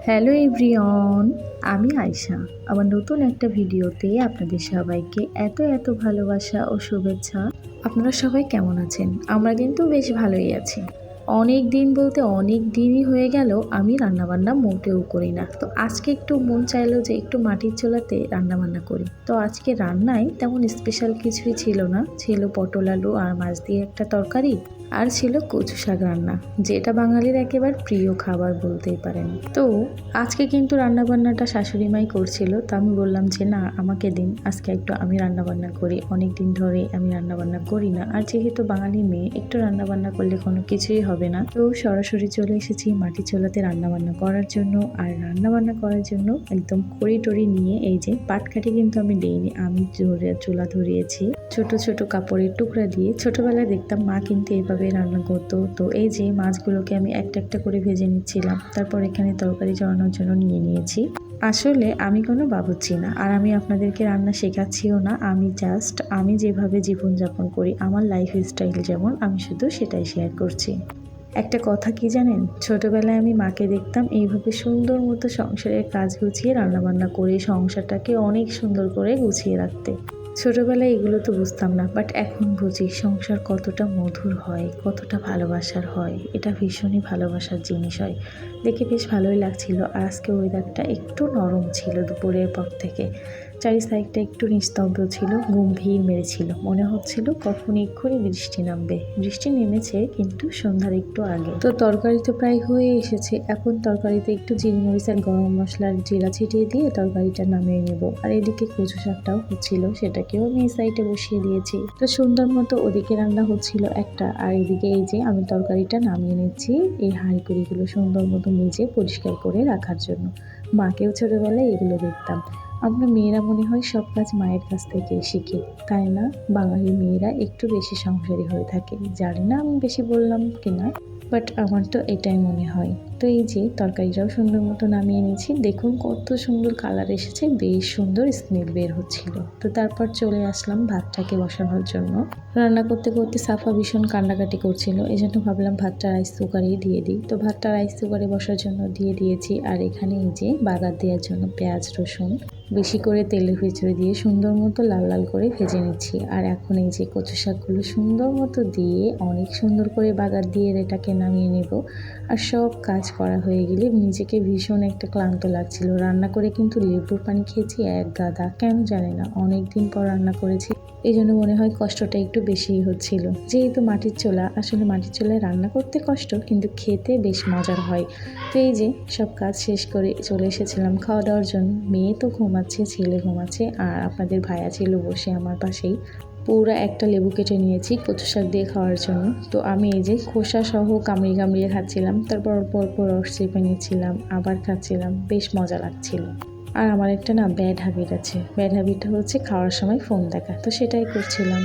Hello everyone, আমি আয়শা। আমার নতুন একটা ভিডিওতে আপনাদের সবাইকে এত এত ভালোবাসা ও শুভেচ্ছা। আপনারা সবাই কেমন আছেন? আমরা কিন্তু বেশ ভালোই আছি। অনেক দিন বলতে অনেক দিনই হয়ে গেল আমি রান্নাবান্না মোটেও করি না। তো আজকে একটু মন চাইলো যে একটু মাটির চুলাতে রান্নাবান্না করি। তো আজকে রান্নায় তেমন স্পেশাল কিছুই ছিল না, ছিল পটল আলু আর মাছ দিয়ে একটা তরকারি, আর ছিল কচু শাক রান্না, যেটা বাঙালির একেবারে প্রিয় খাবার বলতেই পারেন। তো আজকে কিন্তু রান্নাবান্নাটা শাশুড়ি মাই করছিল। তো আমি বললাম যে না, আমাকে দিন, আজকে একটু আমি রান্নাবান্না করি। অনেক দিন ধরে আমি রান্নাবান্না করি না, আর যেহেতু বাঙালি মেয়ে, একটু রান্নাবান্না করলে কোনো কিছুই হবে না। তো সরাসরি চলে এসেছি মাটির চুলাতে রান্নাবান্না করার জন্য। আর রান্নাবান্না করার জন্য একদম খড়ি টড়ি নিয়ে, এই যে পাটকাঠি কিন্তু আমি দিইনি, আমি চুলা ধরিয়েছি ছোট ছোট কাপড়ের টুকরা দিয়ে। ছোটবেলায় দেখতাম মা কিন্তু এভাবে রান্না করতো। তো এই যে মাছগুলোকে আমি একটা একটা করে ভেজে নিচ্ছিলাম, তারপর এখানে তরকারি চড়ানোর জন্য নিয়ে নিয়েছি। আসলে আমি কোনো বাবুর্চি না, আর আমি আপনাদেরকে রান্না শেখাচ্ছিও না। আমি যেভাবে জীবনযাপন করি, আমার লাইফ স্টাইল যেমন, আমি শুধু সেটাই শেয়ার করছি। একটা কথা কি জানেন, ছোটবেলায় আমি মাকে দেখতাম এইভাবে সুন্দর মতো সংসারের কাজ গুছিয়ে রান্নাবান্না করে সংসারটাকে অনেক সুন্দর করে গুছিয়ে রাখতে। ছোটবেলায় এগুলো তো বুঝতাম না, বাট এখন বুঝি সংসার কতটা মধুর হয়, কতটা ভালোবাসার হয়। এটা ভীষণই ভালোবাসার জিনিস হয়। দেখে বেশ ভালোই লাগছিল। আর আজকে ওয়েদারটা একটু নরম ছিল দুপুরের পর থেকে। চারি সাইডটা একটু নিস্তব্ধ ছিল, গম্ভীর মেরেছিল, মনে হচ্ছিল কখন এক্ষুনি বৃষ্টি নামবে। বৃষ্টি নেমেছে কিন্তু সন্ধ্যার একটু আগে। তো তরকারি তো প্রায় হয়ে এসেছে। এখন তরকারিতে একটু জিরে মরিচ আর গরম মশলার জিরা ছিটিয়ে দিয়ে তরকারিটা নামিয়ে নেব। আর এদিকে কচু শাকটাও হচ্ছিল, সেটাকেও আমি এই সাইডে বসিয়ে দিয়েছি। তো সুন্দর মতো ওদিকে রান্না হচ্ছিল একটা, আর এদিকে এই যে আমি তরকারিটা নামিয়ে নিচ্ছি এই হাঁড়িগুলো সুন্দর মতো মেজে পরিষ্কার করে রাখার জন্য। মাকেও ছোটবেলায় এগুলো দেখতাম। আমরা মেয়েরা মনে হয় সব কাজ মায়ের কাছ থেকে শিখি, তাই না? বাঙালি মেয়েরা একটু বেশি সংসারী হয়ে থাকে। জানি না আমি বেশি বললাম কিনা, বাট আমার তো এটাই মনে হয়। তো এই যে তরকারিটাও সুন্দর মতো নামিয়ে নিয়েছি। দেখুন কত সুন্দর কালার এসেছে, বেশ সুন্দর স্মেল বের হচ্ছিল। তো তারপর চলে আসলাম ভাতটাকে বসানোর জন্য। রান্না করতে করতে সাফা ভীষণ কান্নাকাটি করছিল, এই জন্য ভাবলাম ভাতটা রাইস কুকারেই দিয়ে দিই। তো ভাতটা রাইস কুকারে বসার জন্য দিয়ে দিয়েছি। আর এখানে এই যে বাগার দেওয়ার জন্য পেঁয়াজ রসুন বেশি করে তেলের ভিতরে দিয়ে সুন্দর মতো লাল লাল করে ভেজে নিচ্ছি। আর এখন এই যে কচু শাকগুলো সুন্দর মতো দিয়ে অনেক সুন্দর করে বাগার দিয়ে এটাকে নামিয়ে নেব। আর সব কাজ করা হয়ে গেলে নিজেকে ভীষণ একটা ক্লান্ত লাগছিল। রান্না করে কিন্তু লেবুর পানি খেয়েছি এক গাদা, কেন জানি না, অনেক দিন পর রান্না করেছি, এই জন্য মনে হয় কষ্টটা একটু বেশিই হচ্ছিল। যেহেতু মাটির চুলা, আসলে মাটির চুলায় রান্না করতে কষ্ট, কিন্তু খেতে বেশ মজার হয়। তো এই যে সব কাজ শেষ করে চলে এসেছিলাম খাওয়া দাওয়ার জন্য। মেয়ে তো ঘুমাচ্ছে, ছেলে ঘুমাচ্ছে, আর আপনাদের ভাইয়া ছিল বসে আমার পাশেই। পুরো একটা লেবু কেটে নিয়েছি কচু শাক দিয়ে খাওয়ার জন্য। তো আমি এই যে খোসা সহ কামড়িয়ে কামড়িয়ে খাচ্ছিলাম, তারপর পর রস চেপে নিচ্ছিলাম, আবার খাচ্ছিলাম, বেশ মজা লাগছিল। আর আমার একটা না ব্যাড হ্যাবিট আছে। ব্যাড হ্যাবিটটা হচ্ছে খাওয়ার সময় ফোন দেখা, তো সেটাই করছিলাম।